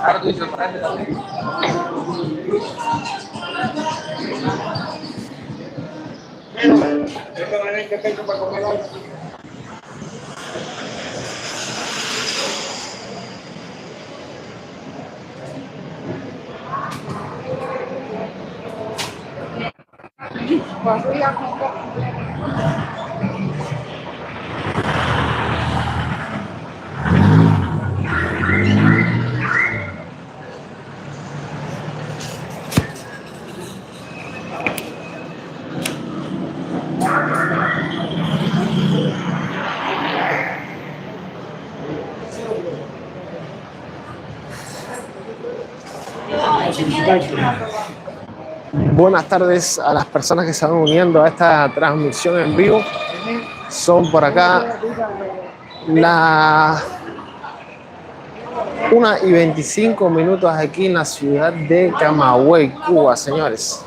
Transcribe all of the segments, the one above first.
Ahora tú dices, para este también. Buenas tardes a las personas que se van uniendo a esta transmisión en vivo. Son por acá las 1:25 aquí en la ciudad de Camagüey, Cuba, señores.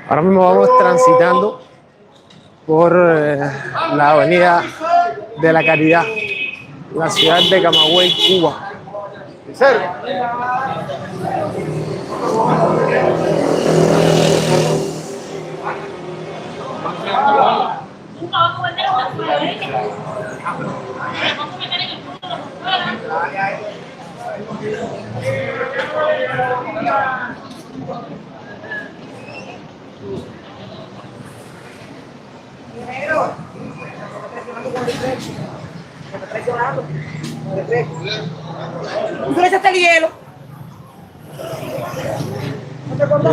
Ahora mismo vamos transitando por la avenida de la Caridad, la ciudad de Camagüey, Cuba. ¿En serio?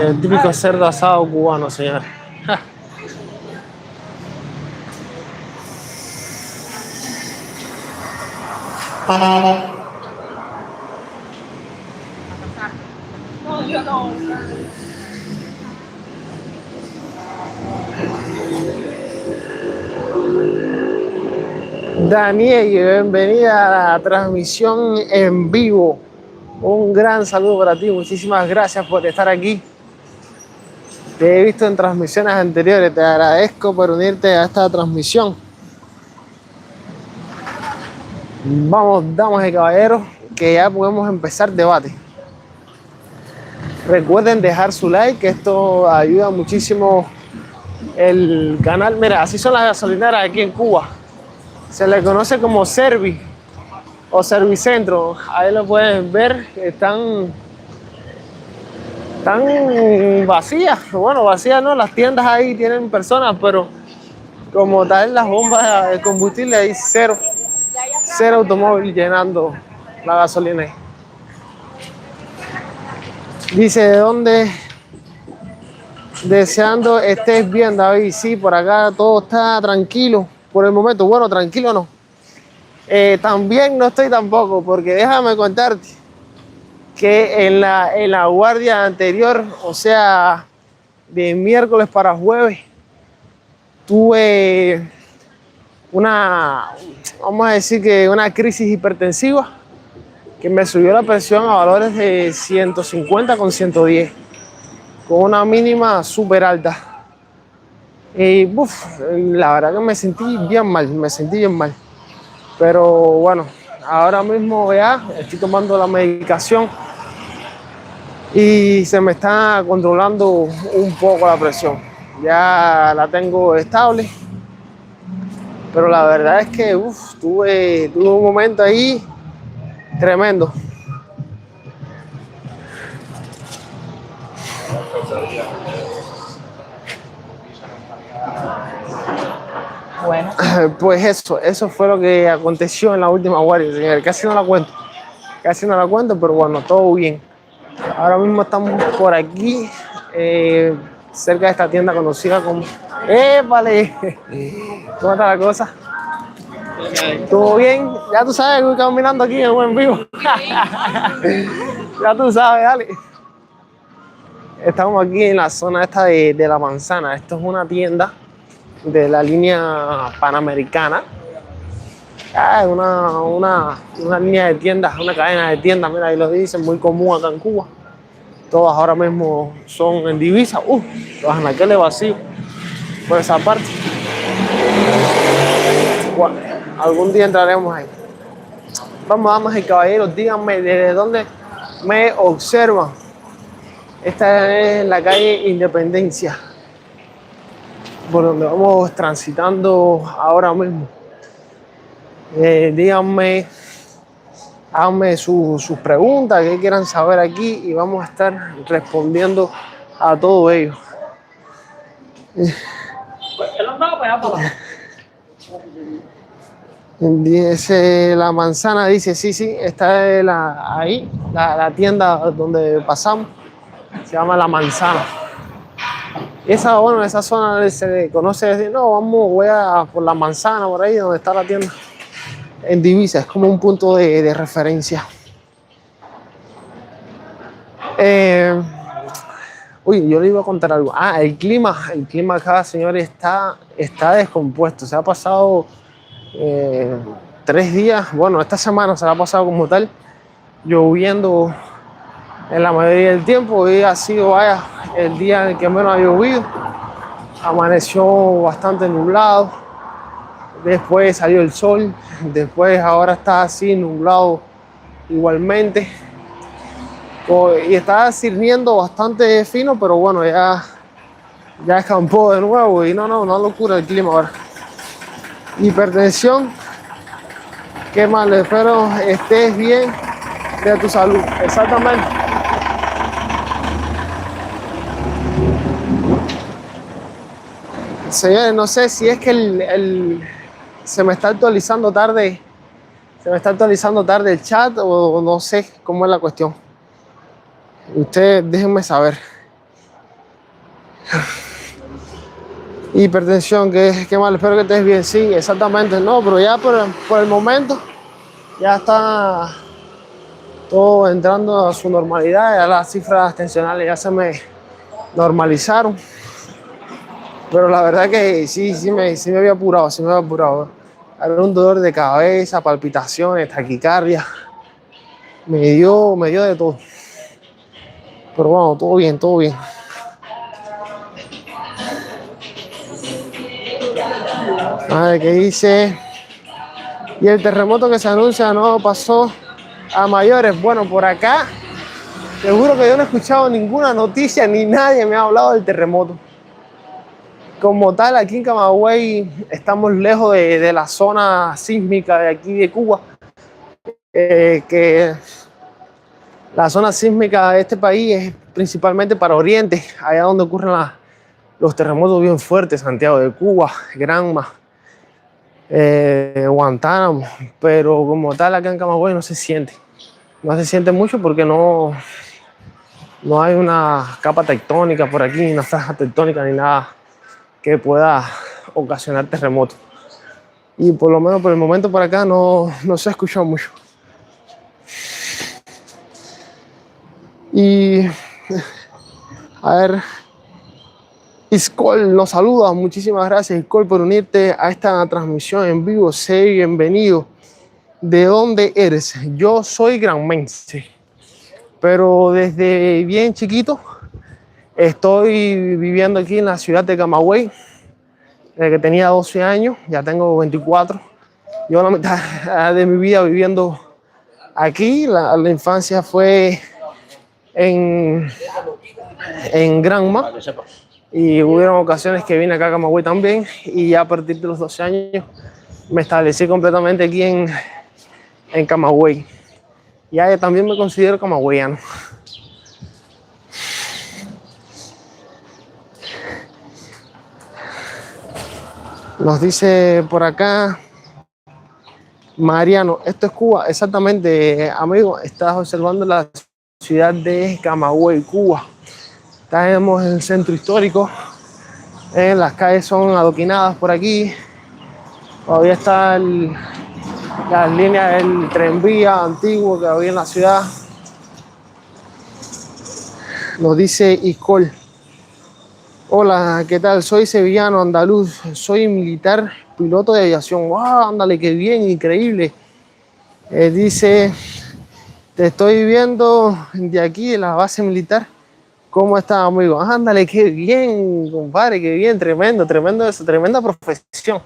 El típico cerdo asado cubano, señor. Daniel, bienvenida a la transmisión en vivo. Un gran saludo para ti, muchísimas gracias por estar aquí. Te he visto en transmisiones anteriores, te agradezco por unirte a esta transmisión. Vamos, damas y caballeros, que ya podemos empezar debate. Recuerden dejar su like, que esto ayuda muchísimo el canal. Mira, así son las gasolineras aquí en Cuba. Se le conoce como Servi o Servicentro. Ahí lo pueden ver, están vacías. Bueno, vacías no, las tiendas ahí tienen personas, pero como tal las bombas de combustible hay cero automóvil llenando la gasolina. Dice, ¿de dónde? Deseando estés bien, David. Sí, por acá todo está tranquilo por el momento. Bueno, tranquilo no. También no estoy tampoco, porque déjame contarte que en la guardia anterior, o sea, de miércoles para jueves, tuve vamos a decir que una crisis hipertensiva que me subió la presión a valores de 150 con 110, con una mínima súper alta. Y la verdad que me sentí bien mal. Pero bueno, ahora mismo ya estoy tomando la medicación y se me está controlando un poco la presión. Ya la tengo estable. Pero la verdad es que tuve un momento ahí tremendo. Bueno. Pues eso fue lo que aconteció en la última guardia, señor. Casi no la cuento, pero bueno, todo bien. Ahora mismo estamos por aquí cerca de esta tienda conocida como... ¡Épale! ¿Cómo está la cosa? ¿Todo bien? Ya tú sabes, voy caminando aquí en buen vivo. Ya tú sabes, dale. Estamos aquí en la zona esta de La Manzana. Esto es una tienda de la línea Panamericana. Es una línea de tiendas, una cadena de tiendas, mira, ahí lo dicen, muy común acá en Cuba. Todas ahora mismo son en divisa. Los anaqueles vacíos por esa parte. Bueno, algún día entraremos ahí. Vamos, damas y caballeros, díganme desde dónde me observan. Esta es la calle Independencia, por donde vamos transitando ahora mismo. Díganme, háganme sus preguntas, que quieran saber aquí y vamos a estar respondiendo a todo ello. Dice La Manzana, dice, sí, esta es ahí, la tienda donde pasamos, se llama La Manzana. Esa, bueno, esa zona se conoce, decir, no, voy a por La Manzana, por ahí donde está la tienda, en divisa, es como un punto de referencia. Yo le iba a contar algo. El clima acá, señores, está descompuesto. Se ha pasado 3 días, bueno, esta semana se la ha pasado como tal, lloviendo en la mayoría del tiempo. Hoy ha sido, vaya, el día en el que menos ha llovido. Amaneció bastante nublado, después salió el sol, después ahora está así nublado igualmente. Y está sirviendo bastante fino, pero bueno, ya escampó de nuevo y no, una locura el clima ahora. Hipertensión, qué mal, espero estés bien de tu salud, exactamente. Señores, no sé si es que se me está actualizando tarde el chat o no sé cómo es la cuestión. Ustedes déjenme saber. Hipertensión, qué mal, espero que estés bien. Sí, exactamente, no, pero ya por el momento ya está todo entrando a su normalidad. Ya las cifras tensionales ya se me normalizaron. Pero la verdad que sí me había apurado, Había un dolor de cabeza, palpitaciones, taquicardia. Me dio de todo. Pero bueno, todo bien. A ver, ¿qué dice? Y el terremoto que se anuncia no pasó a mayores. Bueno, por acá, te juro que yo no he escuchado ninguna noticia, ni nadie me ha hablado del terremoto. Como tal, aquí en Camagüey estamos lejos de la zona sísmica de aquí de Cuba. Que la zona sísmica de este país es principalmente para Oriente, allá donde ocurren los terremotos bien fuertes, Santiago de Cuba, Granma, Guantánamo, pero como tal acá en Camagüey no se siente mucho porque no hay una capa tectónica por aquí, ni una franja tectónica ni nada que pueda ocasionar terremotos. Y por lo menos por el momento por acá no se ha escuchado mucho. Y a ver, Iscol nos saluda, muchísimas gracias Iscol por unirte a esta transmisión en vivo. Sé bienvenido. ¿De dónde eres? Yo soy granmense, pero desde bien chiquito estoy viviendo aquí en la ciudad de Camagüey. Desde que tenía 12 años, ya tengo 24. Llevo la mitad de mi vida viviendo aquí. La infancia fue en Granma. Y hubieron ocasiones que vine acá a Camagüey también. Y ya a partir de los 12 años me establecí completamente aquí en Camagüey. Ya también me considero camagüeyano. Nos dice por acá Mariano, esto es Cuba. Exactamente, amigo, estás observando la ciudad de Camagüey, Cuba. Estamos en el centro histórico. Las calles son adoquinadas por aquí. Todavía está las líneas del tranvía antiguo que había en la ciudad. Nos dice Iscol. Hola, ¿qué tal? Soy sevillano, andaluz. Soy militar, piloto de aviación. ¡Wow! Ándale, qué bien, increíble. Dice, te estoy viendo de aquí, de la base militar. ¿Cómo estás, amigo? Ándale, qué bien, compadre, qué bien, tremendo, tremendo eso, tremenda profesión.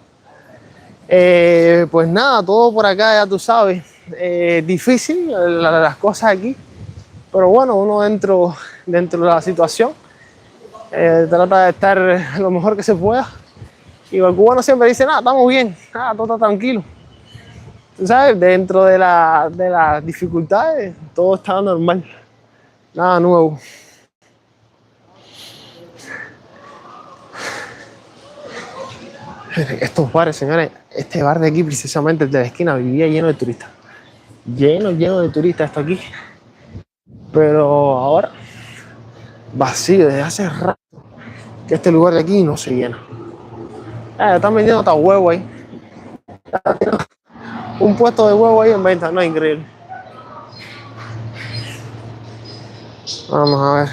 Pues nada, todo por acá, ya tú sabes. Difícil las cosas aquí, pero bueno, uno dentro de la situación trata de estar lo mejor que se pueda. Y el cubano siempre dice, nada, estamos bien, nada, todo está tranquilo. Tú sabes, dentro de las dificultades, todo está normal, nada nuevo. Estos bares, señores, este bar de aquí, precisamente el de la esquina, vivía lleno de turistas. Lleno de turistas esto aquí. Pero ahora, vacío, desde hace rato que este lugar de aquí no se llena. Están vendiendo hasta huevo ahí. Un puesto de huevo ahí en venta, no es increíble. Vamos a ver.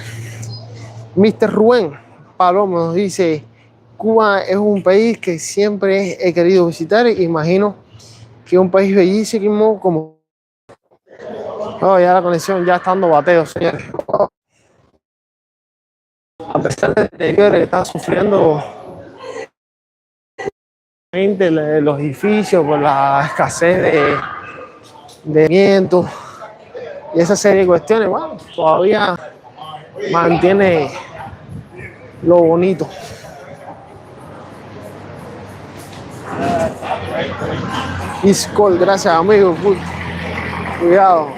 Mr. Rubén Palomo nos dice, Cuba es un país que siempre he querido visitar. Imagino que es un país bellísimo como... Oh, ya la conexión ya está dando bateo, señores. A pesar del deterioro que está sufriendo los edificios por la escasez de viento y esa serie de cuestiones, bueno, todavía mantiene lo bonito. Iscol, gracias amigo, cuidado.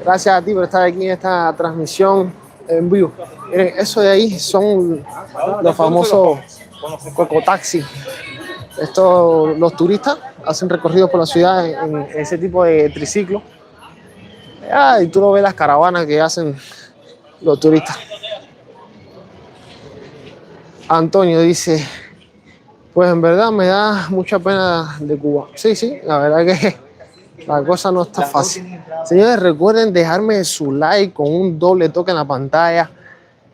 Gracias a ti por estar aquí en esta transmisión en vivo. Miren, eso de ahí son los famosos cocotaxis. Los turistas hacen recorridos por la ciudad en ese tipo de triciclo. Y tú no ves las caravanas que hacen los turistas. Antonio dice, pues en verdad me da mucha pena de Cuba. Sí, la verdad que la cosa no está fácil. Señores, recuerden dejarme su like con un doble toque en la pantalla.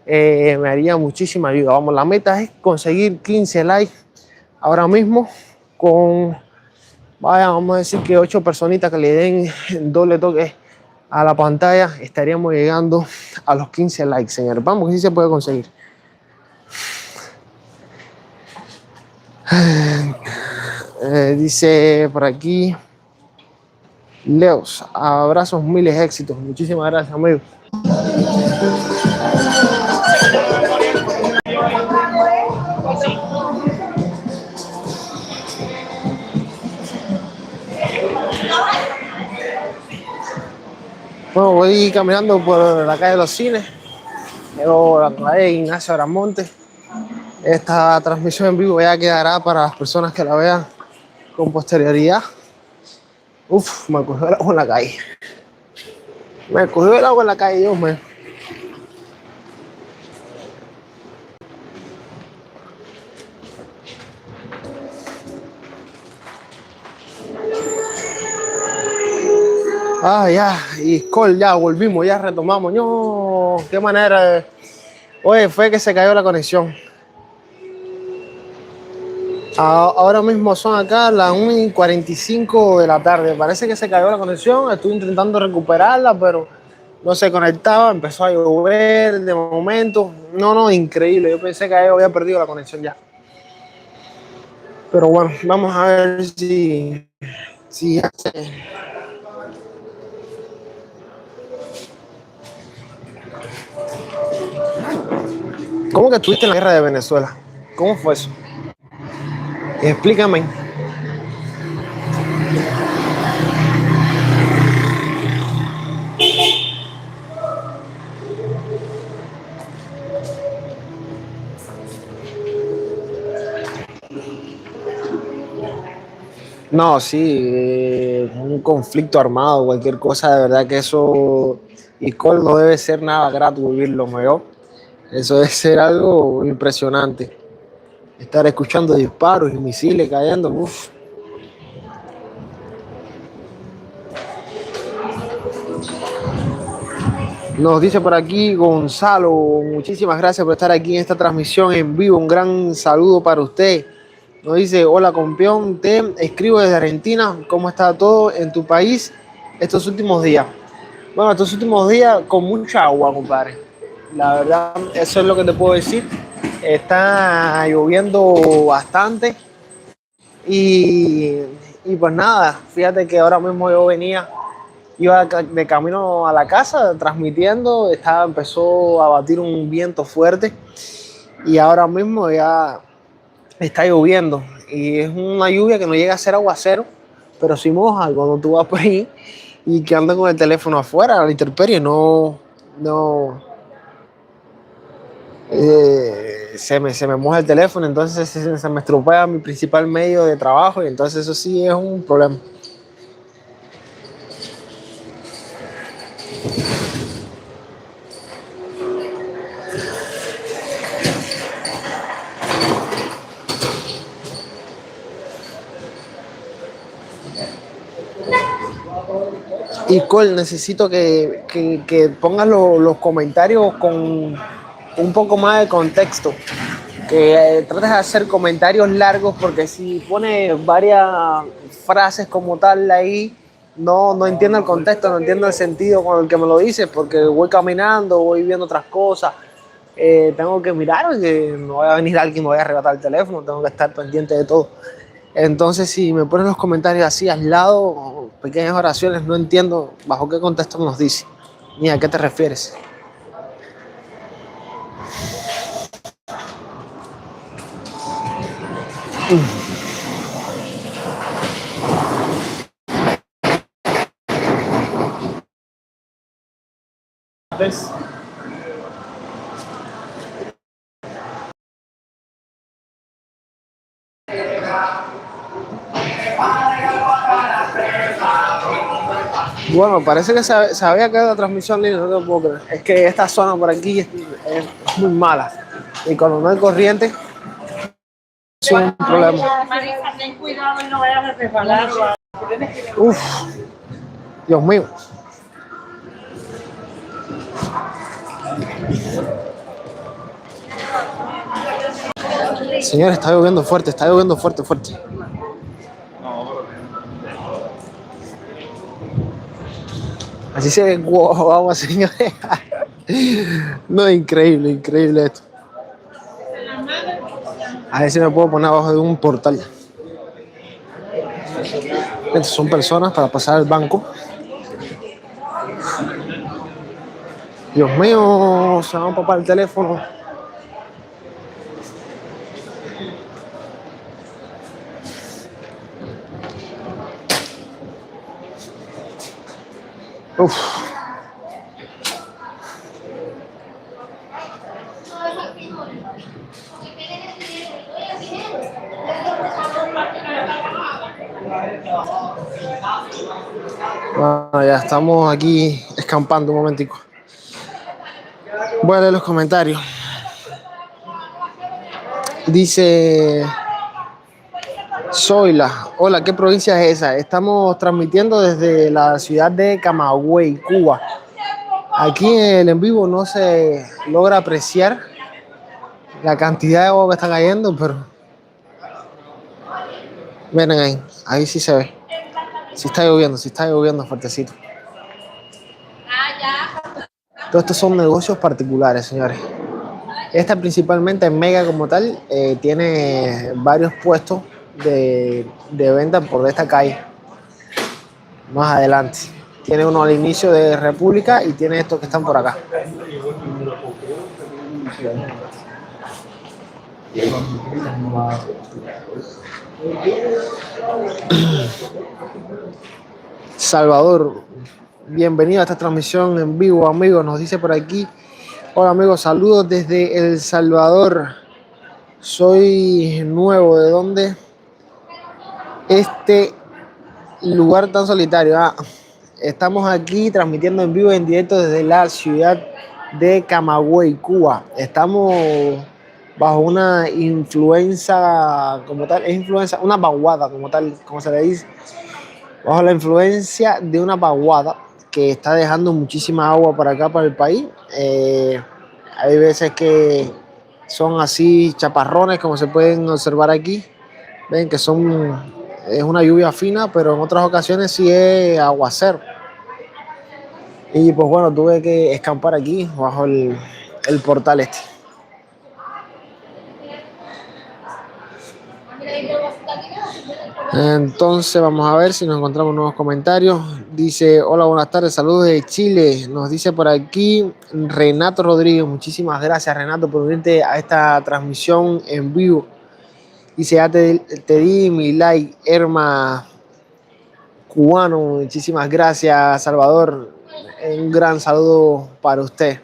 Me haría muchísima ayuda. Vamos, la meta es conseguir 15 likes ahora mismo con, vamos a decir que 8 personitas que le den doble toque a la pantalla. Estaríamos llegando a los 15 likes, señores. Vamos, que sí se puede conseguir. Dice por aquí Leos, abrazos, miles éxitos. Muchísimas gracias, amigo. Bueno, voy caminando por la calle de los Cines, luego la calle Ignacio Aramonte. Esta transmisión en vivo ya quedará para las personas que la vean con posterioridad. Uf, me cogió el agua en la calle. Me cogió el agua en la calle, Dios mío. Ya, y Col, ya volvimos, ya retomamos. No, qué manera. Oye, fue que se cayó la conexión. Ahora mismo son acá las 1:45 de la tarde. Parece que se cayó la conexión. Estuve intentando recuperarla, pero no se conectaba. Empezó a llover de momento. No, increíble. Yo pensé que había perdido la conexión ya. Pero bueno, vamos a ver si ya se... ¿Cómo que estuviste en la guerra de Venezuela? ¿Cómo fue eso? Explícame. No, sí, un conflicto armado, cualquier cosa, de verdad que eso, y no debe ser nada grato vivirlo, ¿no? Eso debe ser algo impresionante. Estar escuchando disparos y misiles cayendo. Uf. Nos dice por aquí Gonzalo, muchísimas gracias por estar aquí en esta transmisión en vivo. Un gran saludo para usted. Nos dice, hola campeón, te escribo desde Argentina. ¿Cómo está todo en tu país estos últimos días? Bueno, estos últimos días con mucha agua, compadre. La verdad, eso es lo que te puedo decir. Está lloviendo bastante y, y pues nada, fíjate que ahora mismo iba de camino a la casa transmitiendo, empezó a batir un viento fuerte y ahora mismo ya está lloviendo y es una lluvia que no llega a ser aguacero, pero sí moja cuando tú vas por ahí y que andas con el teléfono afuera a la intemperie, no, se me moja el teléfono, entonces se me estropea mi principal medio de trabajo y entonces eso sí es un problema. Y Cole, necesito que pongas los comentarios con un poco más de contexto. Que trates de hacer comentarios largos porque si pones varias frases como tal ahí, no entiendo el contexto, no entiendo el sentido con el que me lo dices porque voy caminando, voy viendo otras cosas. Tengo que mirar que no vaya a venir alguien y me vaya a arrebatar el teléfono, tengo que estar pendiente de todo. Entonces, si me pones los comentarios así al lado, pequeñas oraciones, no entiendo bajo qué contexto nos dice, ni a qué te refieres. ¿Ves? Bueno, parece que se había quedado la transmisión libre, no te lo puedo creer. Es que esta zona por aquí es muy mala. Y cuando no hay corriente, es un problema. Marisa, ten cuidado y no vayas a resbalar. Uf, Dios mío. Señor, está lloviendo fuerte, fuerte. Así se ve, wow, señores. No, increíble esto. A ver si me puedo poner abajo de un portal. Estas son personas para pasar al banco. Dios mío, se va a papar el teléfono. Uf. Bueno, ya estamos aquí escampando un momentico. Voy a leer los comentarios. Dice Zoila, hola, ¿qué provincia es esa? Estamos transmitiendo desde la ciudad de Camagüey, Cuba. Aquí en el en vivo no se logra apreciar la cantidad de agua que está cayendo, pero miren ahí sí se ve. Sí está lloviendo fuertecito. Todos estos son negocios particulares, señores. Esta principalmente en Mega como tal tiene varios puestos de venta por esta calle. Más adelante. Tiene uno al inicio de República y tiene estos que están por acá. Salvador, bienvenido a esta transmisión en vivo, amigos. Nos dice por aquí. Hola, amigos, saludos desde El Salvador. Soy nuevo. ¿De dónde? Este lugar tan solitario. Estamos aquí transmitiendo en vivo y en directo desde la ciudad de Camagüey, Cuba. Estamos bajo una influencia como tal, es influencia, una vaguada como tal, como se le dice, bajo la influencia de una vaguada que está dejando muchísima agua para acá, para el país. Hay veces que son así chaparrones, como se pueden observar aquí. Ven que es una lluvia fina, pero en otras ocasiones sí es aguacero. Y pues bueno, tuve que escampar aquí bajo el portal este. Entonces vamos a ver si nos encontramos nuevos comentarios. Dice, hola, buenas tardes, saludos de Chile. Nos dice por aquí Renato Rodríguez. Muchísimas gracias, Renato, por unirte a esta transmisión en vivo. Dice, ya te di mi like, Herma Cubano. Muchísimas gracias, Salvador. Un gran saludo para usted.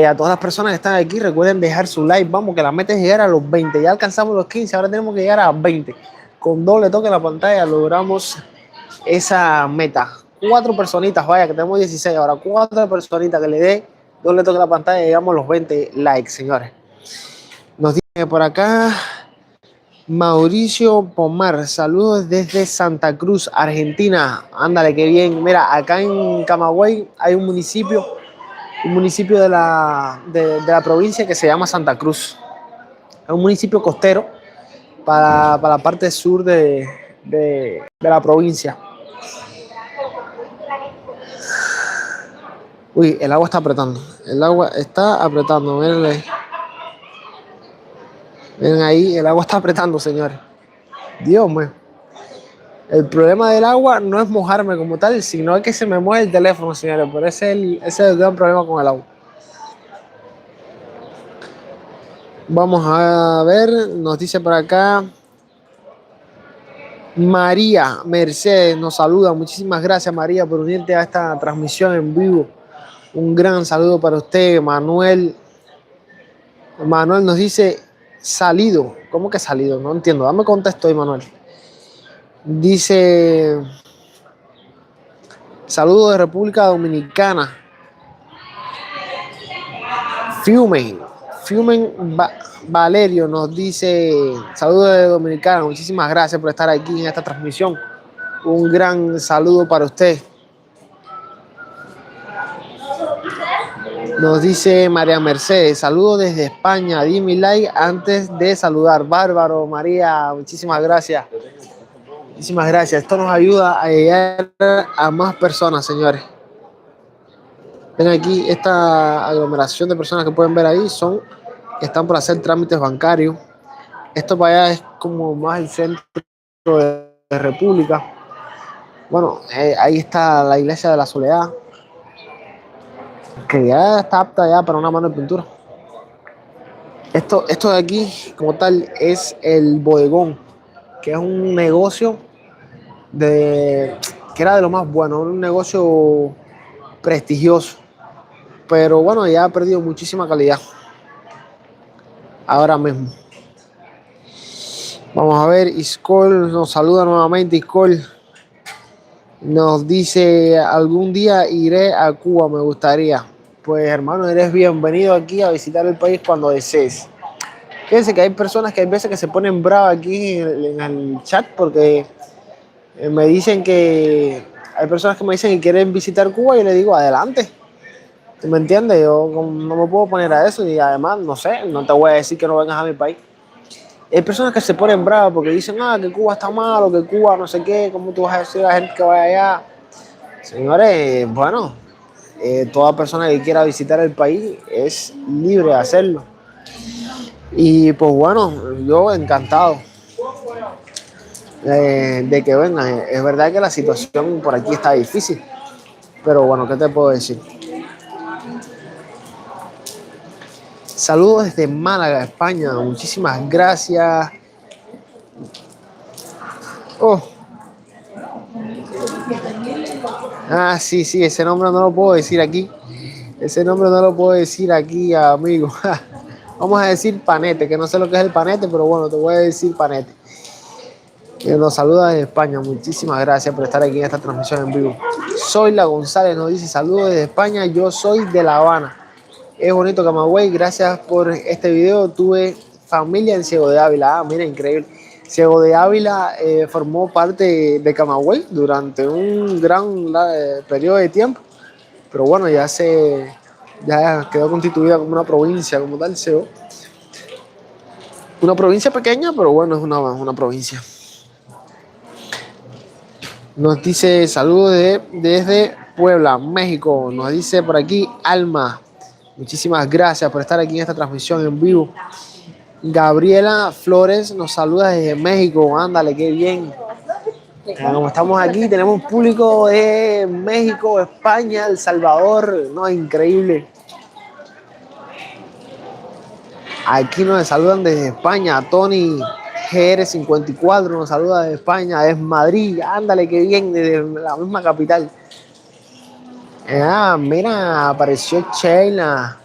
A todas las personas que están aquí, recuerden dejar su like. Vamos, que la meta es llegar a los 20. Ya alcanzamos los 15, ahora tenemos que llegar a 20. Con doble toque en la pantalla logramos esa meta. 4 personitas, vaya, que tenemos 16 ahora. 4 personitas que le dé doble toque en la pantalla, llegamos a los 20 likes, señores. Nos dice por acá Mauricio Pomar, saludos desde Santa Cruz, Argentina. Ándale, qué bien. Mira, acá en Camagüey hay un municipio de la provincia que se llama Santa Cruz. Es un municipio costero para la parte sur de la provincia. Uy, el agua está apretando. El agua está apretando. Miren ahí, el agua está apretando, señores. Dios mío. El problema del agua no es mojarme como tal, sino que se me mueve el teléfono, señores. Pero ese es el gran problema con el agua. Vamos a ver, nos dice por acá María Mercedes, nos saluda. Muchísimas gracias, María, por unirte a esta transmisión en vivo. Un gran saludo para usted, Manuel. Manuel nos dice salido. ¿Cómo que salido? No entiendo. Dame contexto ahí, Manuel. Dice saludo de República Dominicana. Fiumen Valerio nos dice saludos de Dominicana. Muchísimas gracias por estar aquí en esta transmisión. Un gran saludo para usted. Nos dice María Mercedes, saludos desde España. Di mi like antes de saludar. Bárbaro, María, muchísimas gracias. Muchísimas gracias. Esto nos ayuda a llegar a más personas, señores. Ven aquí esta aglomeración de personas que pueden ver ahí están por hacer trámites bancarios. Esto para allá es como más el centro de República. Bueno, ahí está la iglesia de la Soledad, que ya está apta ya para una mano de pintura. Esto de aquí, como tal, es el bodegón, que es un negocio que era de lo más bueno, un negocio prestigioso, pero bueno, ya ha perdido muchísima calidad ahora mismo. Vamos a ver, Iscol nos saluda nuevamente. Iscol nos dice, algún día iré a Cuba, me gustaría. Pues hermano, eres bienvenido aquí a visitar el país cuando desees. Fíjense que hay personas que hay veces que se ponen bravas aquí en el chat porque me dicen que hay personas que me dicen que quieren visitar Cuba y le digo adelante. ¿Tú me entiendes? Yo no me puedo poner a eso y además, no sé, no te voy a decir que no vengas a mi país. Hay personas que se ponen bravas porque dicen, que Cuba está malo, que Cuba no sé qué, ¿cómo tú vas a decir a la gente que vaya allá? Señores, bueno, toda persona que quiera visitar el país es libre de hacerlo. Y pues bueno, yo encantado de que vengan. Es verdad que la situación por aquí está difícil, pero bueno, ¿qué te puedo decir? Saludos desde Málaga, España. Muchísimas gracias. Sí, ese nombre no lo puedo decir aquí. Ese nombre no lo puedo decir aquí, amigo. Vamos a decir Panete, que no sé lo que es el Panete, pero bueno, te voy a decir Panete. Nos saluda desde España. Muchísimas gracias por estar aquí en esta transmisión en vivo. Soy La González nos dice saludos desde España. Yo soy de La Habana. Es bonito Camagüey, gracias por este video. Tuve familia en Ciego de Ávila. Ah, mira, increíble. Ciego de Ávila formó parte de Camagüey durante un gran periodo de tiempo, pero bueno, ya quedó constituida como una provincia como tal, Ciego. Una provincia pequeña, pero bueno, es una provincia. Nos dice saludos desde Puebla, México. Nos dice por aquí Alma. Muchísimas gracias por estar aquí en esta transmisión en vivo. Gabriela Flores nos saluda desde México. Ándale, qué bien. Como estamos aquí, tenemos un público de México, España, El Salvador. No, increíble. Aquí nos saludan desde España. Tony GR54 nos saluda desde España. Es Madrid. Ándale, qué bien, desde la misma capital. Mira, apareció Sheila.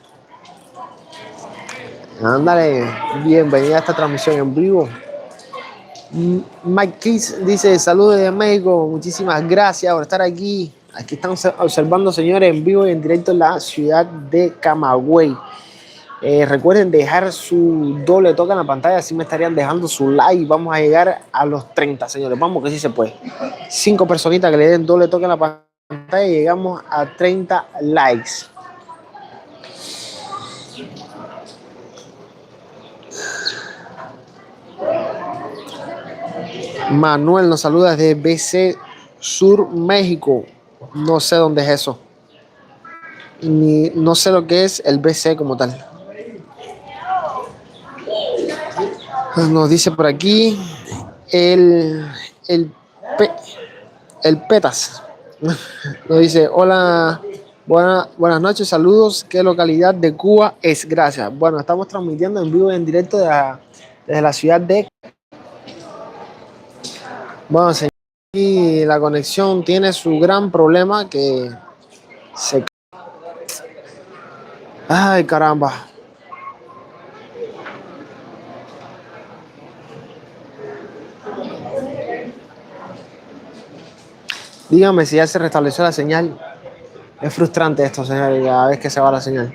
Ándale, bienvenida a esta transmisión en vivo. Mike Kiss dice, saludos desde México, muchísimas gracias por estar aquí. Aquí están observando, señores, en vivo y en directo en la ciudad de Camagüey. Recuerden dejar su doble toque en la pantalla, así me estarían dejando su like. Vamos a llegar a los 30, señores, vamos que sí se puede. 5 personitas que le den doble toque en la pantalla y llegamos a 30 likes. Manuel nos saluda desde BC Sur, México. No sé dónde es eso. No sé lo que es el BC como tal. Nos dice por aquí el Petas. Nos dice, hola, buenas noches, saludos. ¿Qué localidad de Cuba es? Gracias. Bueno, estamos transmitiendo en vivo y en directo desde la ciudad de... Bueno, señor, aquí la conexión tiene su gran problema que se... Ay, caramba. Dígame si ya se restableció la señal. Es frustrante esto, señor, cada vez que se va la señal.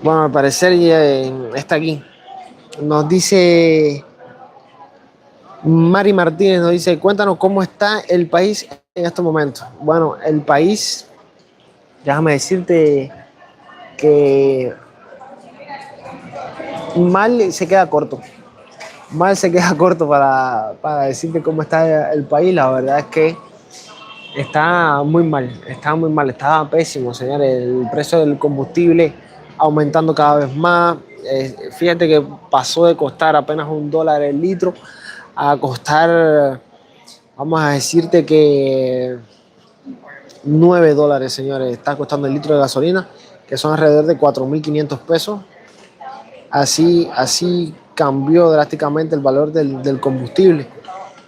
Bueno, al parecer ya está aquí. Nos dice Mari Martínez, nos dice, cuéntanos cómo está el país en estos momentos. Bueno, el país, déjame decirte que mal se queda corto. Mal se queda corto para decirte cómo está el país. La verdad es que está muy mal, está pésimo, señores. El precio del combustible aumentando cada vez más. Fíjate que pasó de costar apenas $1 el litro a costar, vamos a decirte que $9, señores. Está costando el litro de gasolina, que son alrededor de 4.500 pesos. Así cambió drásticamente el valor del combustible.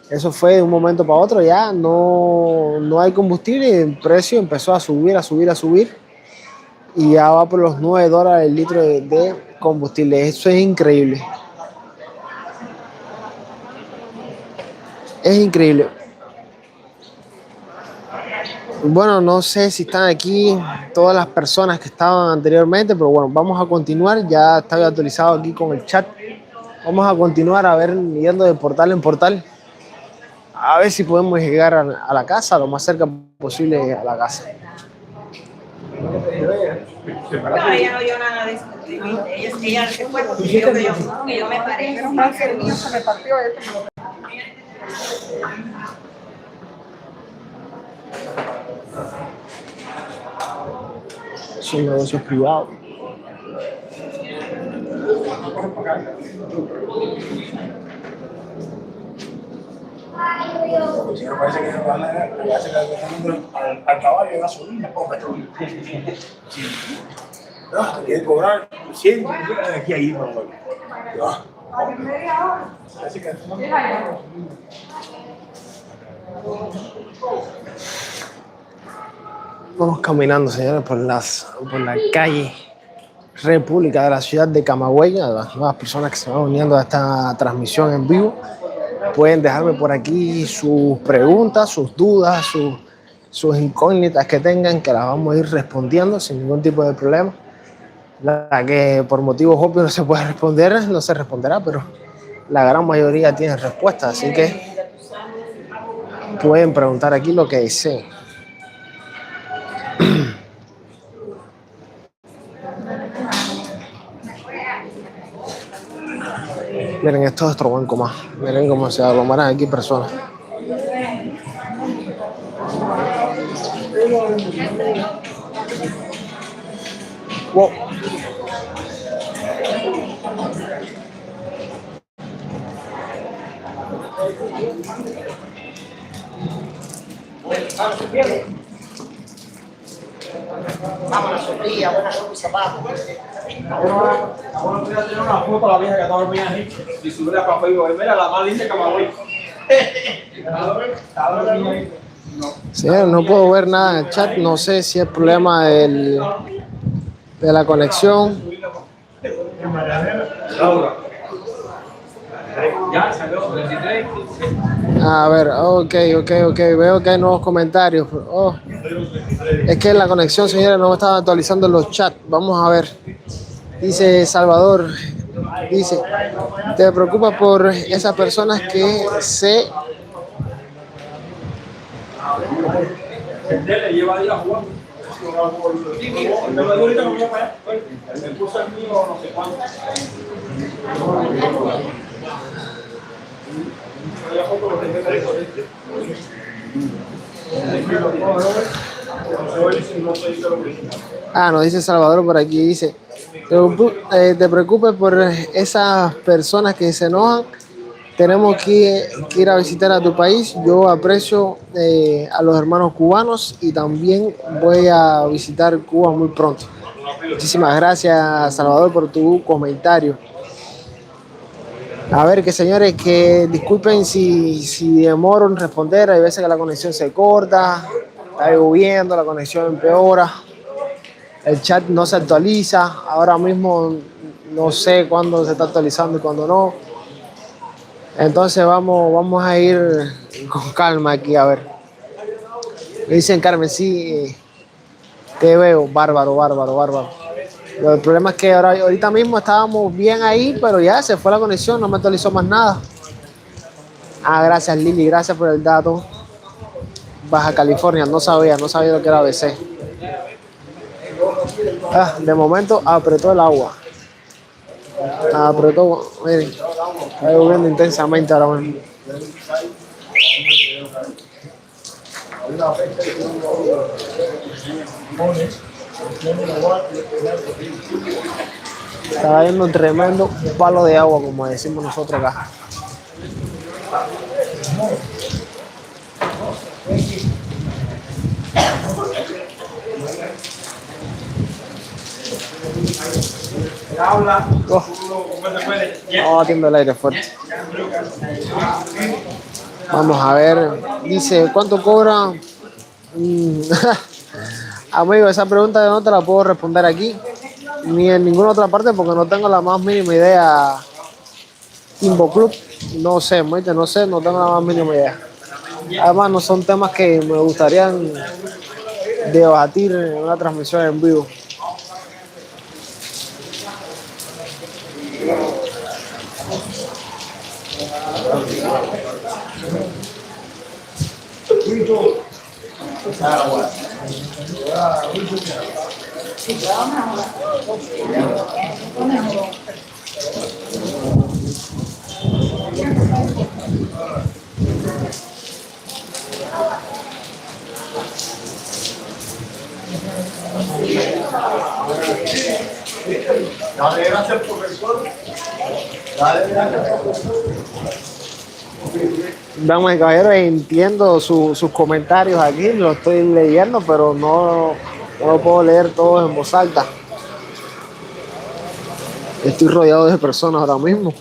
Eso fue de un momento para otro, ya no hay combustible y el precio empezó a subir y ya va por los $9 el litro de combustible. Eso es increíble. Es increíble. Bueno, no sé si están aquí todas las personas que estaban anteriormente, pero bueno, vamos a continuar. Ya estaba actualizado aquí con el chat. Vamos a continuar a ver, yendo de portal en portal. A ver si podemos llegar a la casa, lo más cerca posible a la casa. No, ella no oyó nada de eso. Ella se fue porque yo me paré. Pero más que el niño se me partió esto. Son negocios privados. Si no parece que le van a al caballo de gasolina o petróleo. No, te quieren cobrar 100 de aquí a ahí, por Así que Vamos caminando, señores, por la calle República de la ciudad de Camagüey. A las nuevas personas que se van uniendo a esta transmisión en vivo, pueden dejarme por aquí sus preguntas, sus dudas, sus incógnitas que tengan, que las vamos a ir respondiendo sin ningún tipo de problema. La que por motivos obvios no se puede responder, no se responderá, pero la gran mayoría tiene respuesta, así que pueden preguntar aquí lo que deseen. Miren, esto es otro banco más. Miren cómo se aglomeran aquí personas. Wow. Vámonos, sombrilla, buena ropa y zapatos. Ahora voy a tener una foto a la vieja que estaba dormida ahí y subirla para Facebook. Mira, la más linda que me voy. Señor, no puedo ver nada en el chat. No sé si es problema de la conexión. Ya, salió 23. A ver, ok. Veo que hay nuevos comentarios. Oh, es que la conexión, señores, no me estaba actualizando los chats. Vamos a ver. Dice Salvador, dice, te preocupas por esas personas que se... Le lleva ahí a jugar. Me puso el mío no sé cuánto. Ah, nos dice Salvador por aquí, dice, te preocupes por esas personas que se enojan. Tenemos que ir a visitar a tu país. Yo aprecio a los hermanos cubanos y también voy a visitar Cuba muy pronto. Muchísimas gracias, Salvador, por tu comentario. A ver, que señores, que disculpen si demoro en responder. Hay veces que la conexión se corta, está lloviendo, la conexión empeora, el chat no se actualiza. Ahora mismo no sé cuándo se está actualizando y cuándo no. Entonces vamos a ir con calma aquí, a ver. Me dicen, Carmen, sí, te veo, bárbaro. El problema es que ahorita mismo estábamos bien ahí, pero ya se fue la conexión, no me actualizó más nada. Ah, gracias Lili, gracias por el dato. Baja California, no sabía lo que era ABC. Ah, de momento apretó el agua. Apretó, miren, está lloviendo intensamente ahora mismo. Está cayendo un tremendo palo de agua, como decimos nosotros acá. Oh, no, batiendo el aire fuerte. Vamos a ver, dice, ¿cuánto cobra? Amigo, esa pregunta no te la puedo responder aquí, ni en ninguna otra parte, porque no tengo la más mínima idea. Timbo Club, no sé, no tengo la más mínima idea. Además, no son temas que me gustaría debatir en una transmisión en vivo. Dale, gracias, profesor. Dale, gracias, profesor. Damas y caballeros, entiendo sus comentarios aquí, lo estoy leyendo, pero no lo puedo leer todos en voz alta. Estoy rodeado de personas ahora mismo.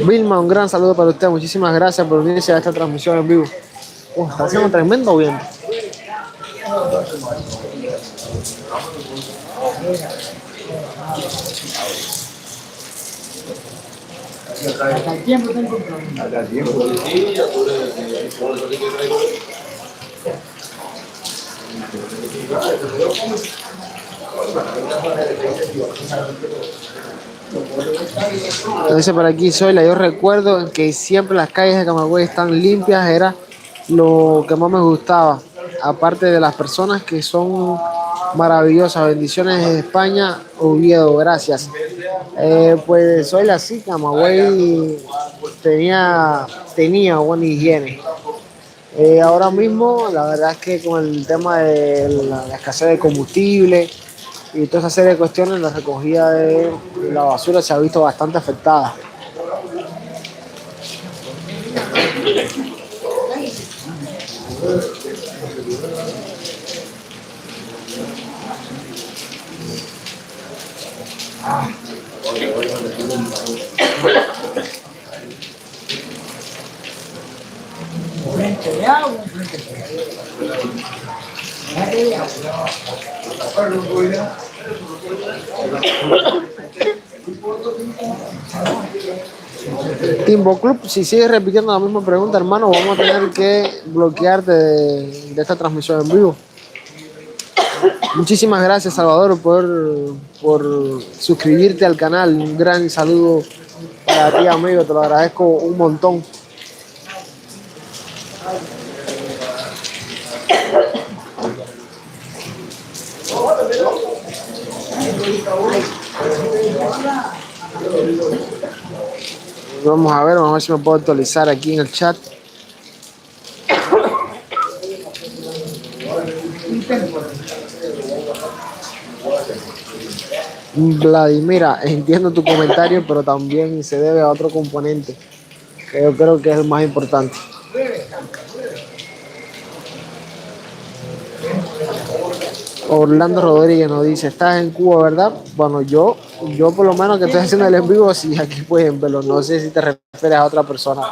Vilma, un gran saludo para usted. Muchísimas gracias por unirse a esta transmisión en vivo. Está haciendo un tremendo viento. Hasta el tiempo tengo compromiso. Hasta el tiempo. Sí, ya tú le... Dice por aquí, Zoila, yo recuerdo que siempre las calles de Camagüey están limpias, era lo que más me gustaba, aparte de las personas que son maravillosas. Bendiciones de España, Oviedo, gracias. Pues Zoila, sí, Camagüey tenía buena higiene. Ahora mismo, la verdad es que con el tema de la escasez de combustible y toda esa serie de cuestiones, la recogida de la basura se ha visto bastante afectada. Un frente de agua, un frente de agua. Timbo Club, si sigues repitiendo la misma pregunta, hermano, vamos a tener que bloquearte de esta transmisión en vivo. Muchísimas gracias, Salvador, por suscribirte al canal. Un gran saludo para ti, amigo, te lo agradezco un montón. Vamos a ver si me puedo actualizar aquí en el chat. Vladimira, entiendo tu comentario, pero también se debe a otro componente que yo creo que es el más importante. Orlando Rodríguez nos dice, estás en Cuba, ¿verdad? Bueno, yo por lo menos que estoy haciendo el en vivo, sí, aquí pueden verlo. No sé si te refieres a otra persona,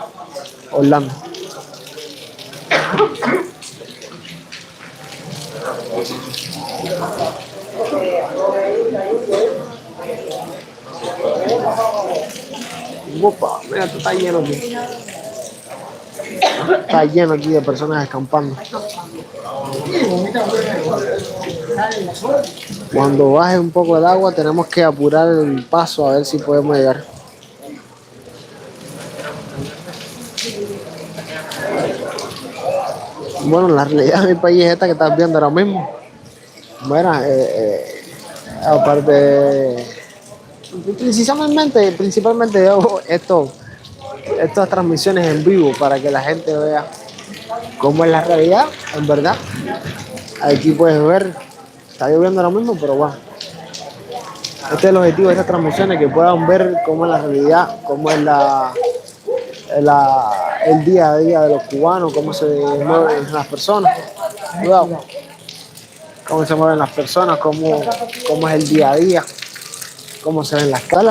Orlando. Opa, mira, esto está lleno aquí. Está lleno aquí de personas escampando. Cuando baje un poco el agua tenemos que apurar el paso a ver si podemos llegar. Bueno, la realidad de mi país es esta que estás viendo ahora mismo. Bueno, aparte, principalmente yo hago estas transmisiones en vivo para que la gente vea cómo es la realidad, en verdad. Aquí puedes ver, está lloviendo ahora mismo, pero bueno. Este es el objetivo de estas transmisiones, que puedan ver cómo es la realidad, cómo es el día a día de los cubanos, cómo se mueven las personas. Cuidado. Cómo se mueven las personas, cómo es el día a día, cómo se ven las caras.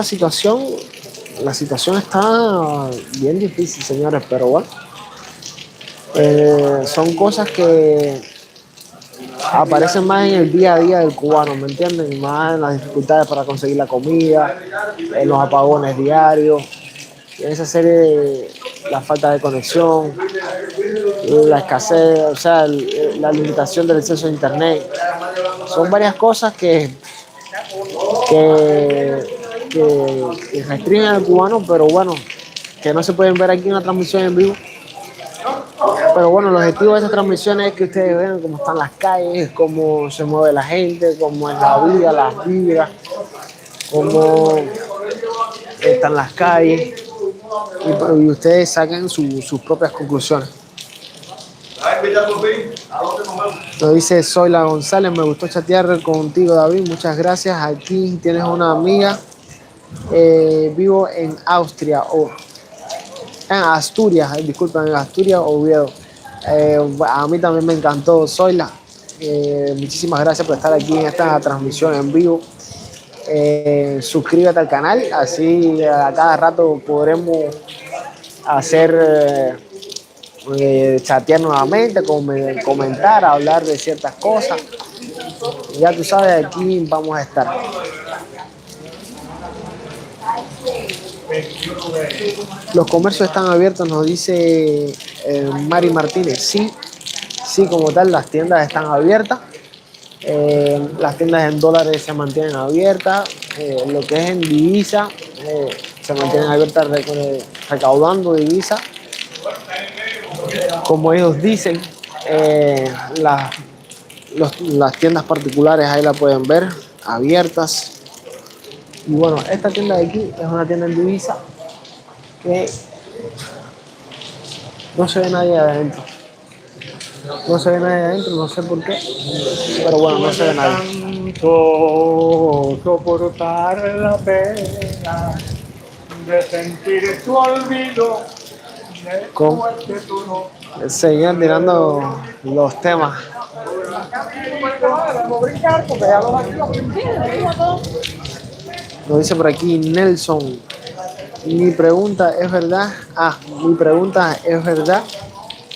La situación está bien difícil, señores, pero bueno. Son cosas que aparecen más en el día a día del cubano, ¿me entienden? Más en las dificultades para conseguir la comida, en los apagones diarios, en esa serie, la falta de conexión, la escasez, o sea, la limitación del acceso a internet. Son varias cosas que restringen al cubano, pero bueno, que no se pueden ver aquí en la transmisión en vivo. Pero bueno, el objetivo de estas transmisiones es que ustedes vean cómo están las calles, cómo se mueve la gente, cómo es la vida, las vibras, cómo están las calles, y ustedes saquen sus propias conclusiones. Nos dice Zoila González, me gustó chatear contigo, David, muchas gracias. Aquí tienes una amiga, vivo en Austria, en Asturias, disculpen, en Asturias, Oviedo. A mí también me encantó, Zoila. Muchísimas gracias por estar aquí en esta transmisión en vivo. Suscríbete al canal, así a cada rato podremos hacer chatear nuevamente, comentar, hablar de ciertas cosas. Ya tú sabes, aquí vamos a estar. Los comercios están abiertos, nos dice Mari Martínez. Sí, sí, como tal, las tiendas están abiertas. Las tiendas en dólares se mantienen abiertas. Lo que es en divisa se mantienen abiertas recaudando divisa. Como ellos dicen, las tiendas particulares ahí la pueden ver, abiertas. Y bueno, esta tienda de aquí es una tienda en divisa que no se ve nadie adentro. No se ve nadie adentro, no sé por qué, pero bueno, no se ve nadie. Tanto soportar la pena de sentir tu olvido. Con seguir tirando los temas. Nos dice por aquí Nelson. Mi pregunta es verdad. Mi pregunta es verdad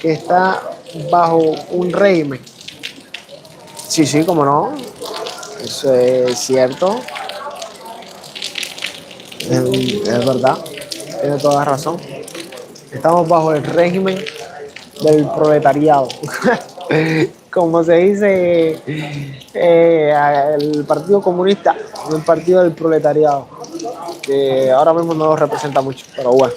que está bajo un régimen. Sí, sí, cómo no. Eso es cierto. Es verdad. Tiene toda razón. Estamos bajo el régimen del proletariado. Como se dice el Partido Comunista, un partido del proletariado, que ahora mismo no lo representa mucho, pero bueno.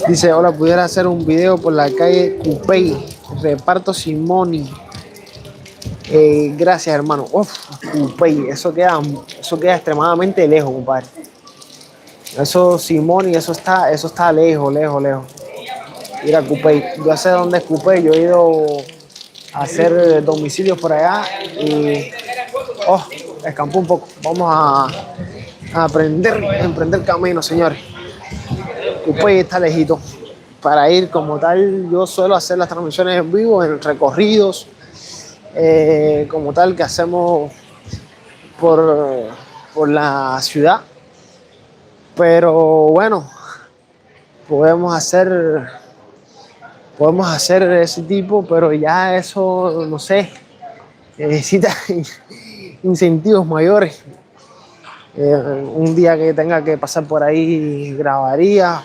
Dice, hola, pudiera hacer un video por la calle Cupey, reparto Simoni. Gracias, hermano. Uf, Cupey, eso queda extremadamente lejos, compadre. Eso, Simoni, eso está lejos, lejos, lejos. Ir a Cupey. Yo sé dónde es Cupey, yo he ido a hacer domicilios por allá y escampó un poco. Vamos a emprender camino, señores. Cupey está lejito. Para ir como tal, yo suelo hacer las transmisiones en vivo, en recorridos, como tal que hacemos por la ciudad. Pero bueno, podemos hacer ese tipo, pero ya eso, no sé, necesita incentivos mayores. Un día que tenga que pasar por ahí grabaría,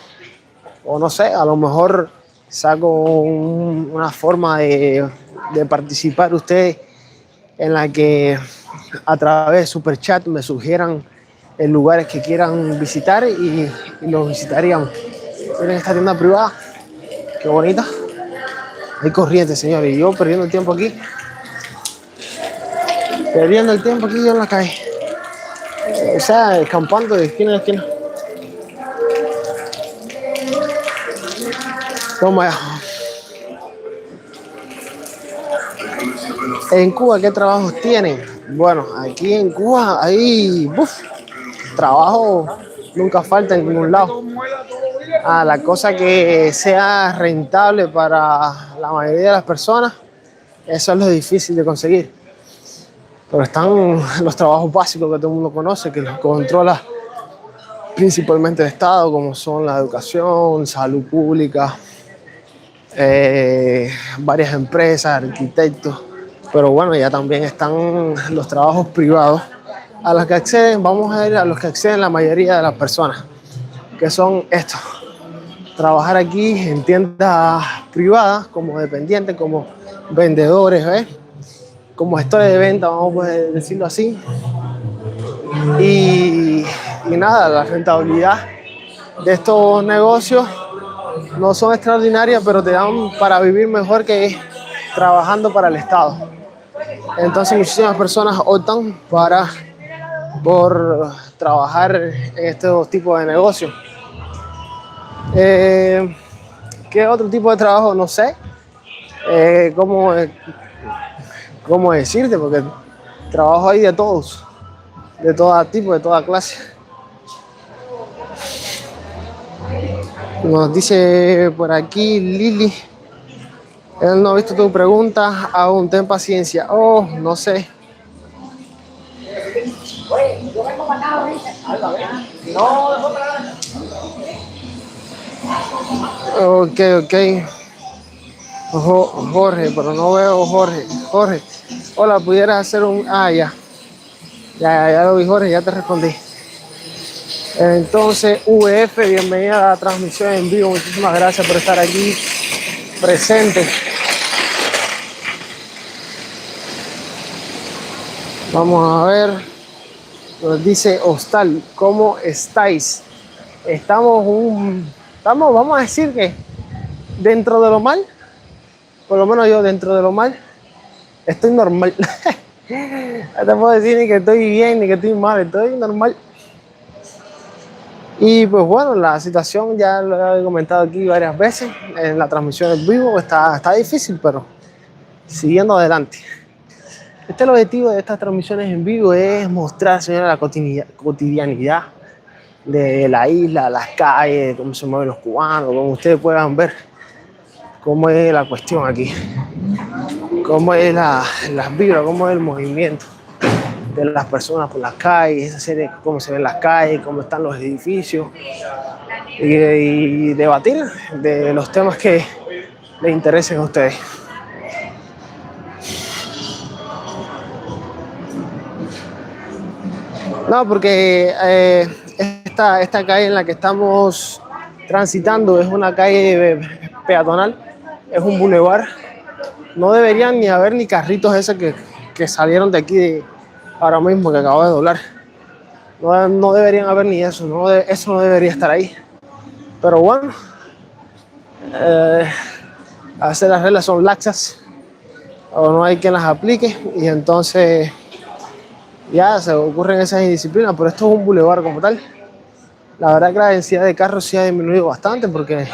o no sé, a lo mejor saco una forma de participar ustedes en la que a través de Superchat me sugieran lugares que quieran visitar y los visitaríamos. Miren esta tienda privada, qué bonita. Hay corriente, señores, y yo perdiendo el tiempo aquí. Perdiendo el tiempo aquí yo en la calle. O sea, escampando de esquina a esquina. Toma ya. En Cuba, ¿qué trabajos tienen? Bueno, aquí en Cuba hay trabajo, nunca falta en ningún lado. La cosa que sea rentable para la mayoría de las personas, eso es lo difícil de conseguir. Pero están los trabajos básicos que todo el mundo conoce, que los controla principalmente el Estado, como son la educación, salud pública, varias empresas, arquitectos. Pero bueno, ya también están los trabajos privados a los que acceden, vamos a ir a los que acceden la mayoría de las personas, que son estos. Trabajar aquí en tiendas privadas como dependientes, como vendedores, como gestores de venta, vamos a decirlo así. Y nada, la rentabilidad de estos negocios no son extraordinarias, pero te dan para vivir mejor que trabajando para el Estado. Entonces muchísimas personas optan por trabajar en estos tipos de negocios. ¿Qué otro tipo de trabajo? No sé cómo decirte, porque trabajo hay de todos, de todo tipo, de toda clase. Nos dice por aquí Lili, él no ha visto tu pregunta, aún ten paciencia. No sé. Ok. Jorge, pero no veo Jorge. Hola, pudieras hacer un... ya Ya lo vi, Jorge, ya te respondí. Entonces, VF, bienvenida a la transmisión en vivo. Muchísimas gracias por estar aquí presente. Vamos a ver. Nos dice Hostal, ¿cómo estáis? Vamos a decir que dentro de lo mal, por lo menos yo dentro de lo mal, estoy normal. No te puedo decir ni que estoy bien ni que estoy mal, estoy normal. Y pues bueno, la situación ya lo he comentado aquí varias veces en la transmisión en vivo, está difícil, pero siguiendo adelante. Es el objetivo de estas transmisiones en vivo es mostrar, señora, la cotidianidad de la isla, las calles, cómo se mueven los cubanos, como ustedes puedan ver cómo es la cuestión aquí, cómo es las vibras, cómo es el movimiento de las personas por las calles, esa serie, cómo se ven las calles, cómo están los edificios y debatir de los temas que les interesen a ustedes. No, porque esta calle en la que estamos transitando es una calle peatonal, es un bulevar. No deberían ni haber ni carritos esos que salieron de aquí ahora mismo, que acabo de doblar. No deberían haber ni eso, eso no debería estar ahí. Pero bueno, a veces las reglas son laxas o no hay quien las aplique y entonces ya se ocurren esas indisciplinas, pero esto es un bulevar como tal. La verdad que la densidad de carros sí ha disminuido bastante porque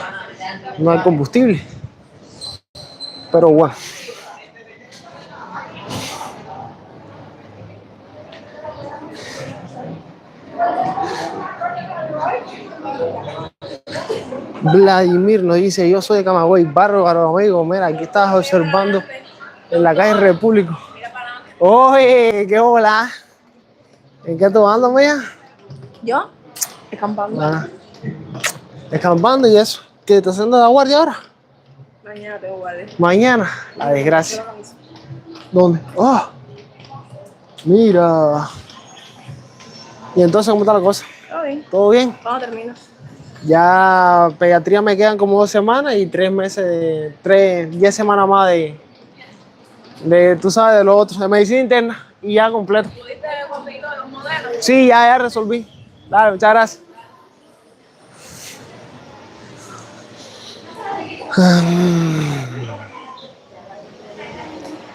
no hay combustible. Pero bueno. Vladimir nos dice, yo soy de Camagüey, bárbaro amigo, mira, aquí estás observando en la calle República. Oye, qué hola. ¿En qué tú andas, mía? ¿Yo? Escampando. Escampando y eso. ¿Qué te estás haciendo la guardia ahora? Mañana tengo guardia. Mañana, la desgracia. ¿Dónde? Oh, mira. Y entonces, ¿cómo está la cosa? Todo bien. ¿Todo bien? ¿Cuándo terminas? Ya pediatría me quedan como 2 semanas y 10 semanas más de tú sabes, de lo otro, de medicina interna y ya completo. ¿Pudiste conseguir todos los modelos? Sí, ya resolví. Dale, muchas gracias.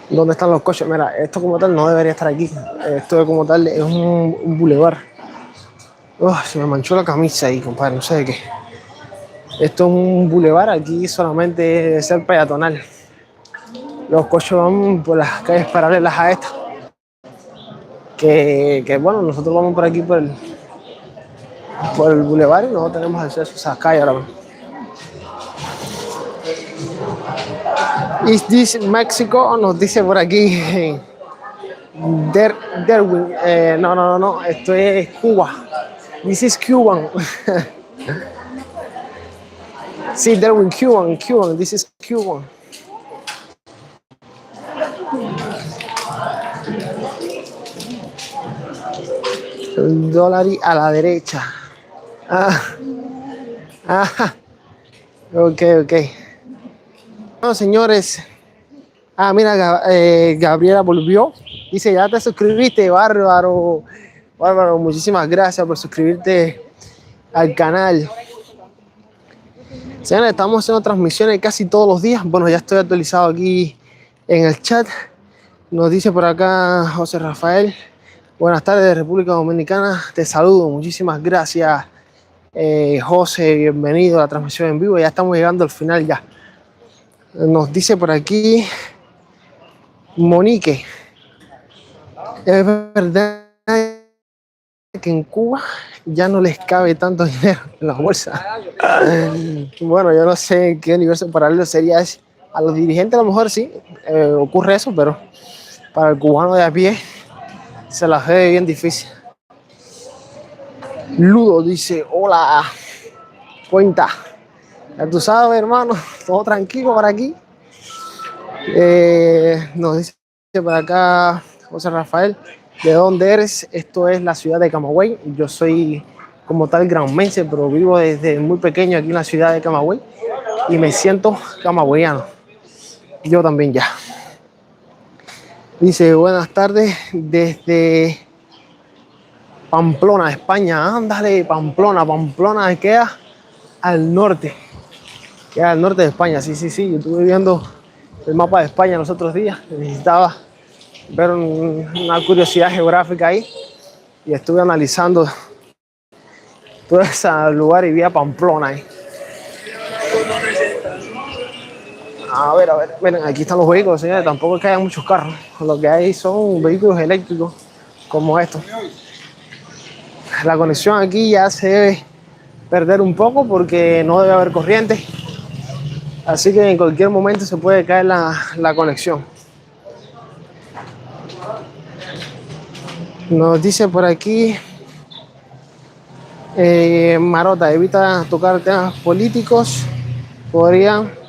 ¿Dónde están los coches? Mira, esto como tal no debería estar aquí. Esto como tal es un bulevar. Se me manchó la camisa ahí, compadre, no sé de qué. Esto es un bulevar, aquí solamente debe ser peatonal. Los coches van por las calles paralelas a esta. Que bueno, nosotros vamos por aquí por el bulevar y no tenemos acceso a esas calles ahora mismo. Is this Mexico? Nos dice por aquí Derwin. No, esto es Cuba. This is Cuban. Sí, Derwin, Cuban. This is Cuban. El dólar a la derecha. Ok. Bueno, señores. Mira, Gabriela volvió. Dice, ya te suscribiste, bárbaro. Bárbaro, muchísimas gracias por suscribirte al canal. Señores, estamos haciendo transmisiones casi todos los días. Bueno, ya estoy actualizado aquí en el chat. Nos dice por acá José Rafael. Buenas tardes, República Dominicana. Te saludo. Muchísimas gracias, José. Bienvenido a la transmisión en vivo. Ya estamos llegando al final ya. Nos dice por aquí Monique. Es verdad que en Cuba ya no les cabe tanto dinero en la bolsa. Bueno, yo no sé en qué universo paralelo sería ese. A los dirigentes a lo mejor sí ocurre eso, pero para el cubano de a pie se la ve bien difícil. Ludo dice, hola, cuenta. Ya tú sabes, hermano, todo tranquilo por aquí. Nos dice por acá José Rafael, de dónde eres. Esto es la ciudad de Camagüey. Yo soy como tal granmense, pero vivo desde muy pequeño aquí en la ciudad de Camagüey y me siento camagüeyano. Yo también ya. Dice, buenas tardes desde Pamplona, España. Ándale, Pamplona. Pamplona queda al norte. Queda al norte de España. Sí. Yo estuve viendo el mapa de España los otros días. Necesitaba ver una curiosidad geográfica ahí. Y estuve analizando todo ese lugar y vi a Pamplona ahí. A ver, miren, aquí están los vehículos, señores. Tampoco es que haya muchos carros. Lo que hay son vehículos eléctricos como estos. La conexión aquí ya se debe perder un poco porque no debe haber corriente. Así que en cualquier momento se puede caer la conexión. Nos dice por aquí, Marota, evita tocar temas políticos. Podrían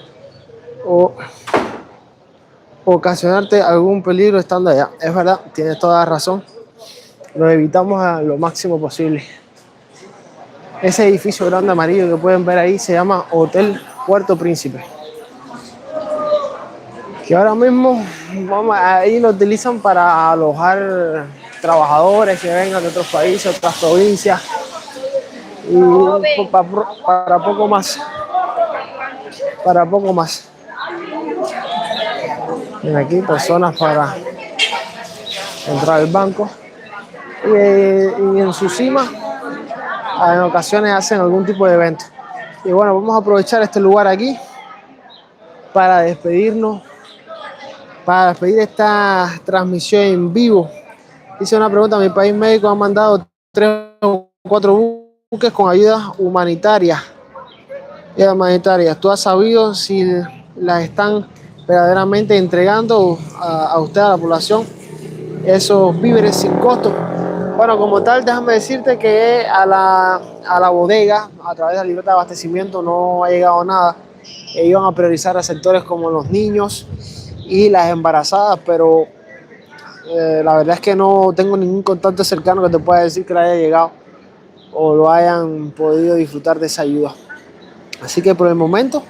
ocasionarte algún peligro estando allá. Es verdad, tienes toda la razón. Lo evitamos a lo máximo posible. Ese edificio grande amarillo que pueden ver ahí se llama Hotel Puerto Príncipe. Que ahora mismo ahí lo utilizan para alojar trabajadores que vengan de otros países, otras provincias. Y para poco más. Para poco más. Ven aquí personas para entrar al banco. Y en su cima, en ocasiones hacen algún tipo de evento. Y bueno, vamos a aprovechar este lugar aquí para despedirnos, para despedir esta transmisión en vivo. Hice una pregunta: mi país médico ha mandado 3 o 4 buques con ayuda humanitaria. ¿Tú has sabido si las están verdaderamente entregando a usted, a la población, esos víveres sin costo? Bueno, como tal, déjame decirte que a la bodega, a través de la libreta de abastecimiento, no ha llegado nada. Iban a priorizar a sectores como los niños y las embarazadas, pero la verdad es que no tengo ningún contacto cercano que te pueda decir que le haya llegado o lo hayan podido disfrutar de esa ayuda. Así que por el momento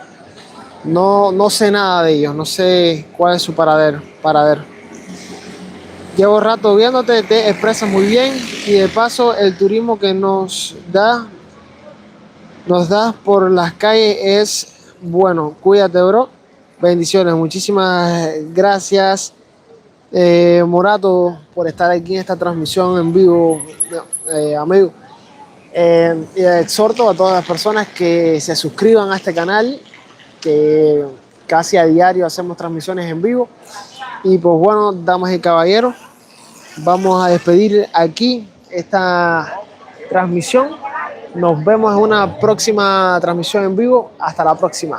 no sé nada de ellos, no sé cuál es su paradero. Llevo rato viéndote, te expresas muy bien y de paso el turismo que nos da por las calles es bueno. Cuídate, bro. Bendiciones. Muchísimas gracias, Morato, por estar aquí en esta transmisión en vivo, amigo. Y exhorto a todas las personas que se suscriban a este canal, que casi a diario hacemos transmisiones en vivo. Y pues bueno, damas y caballeros, vamos a despedir aquí esta transmisión. Nos vemos en una próxima transmisión en vivo. Hasta la próxima.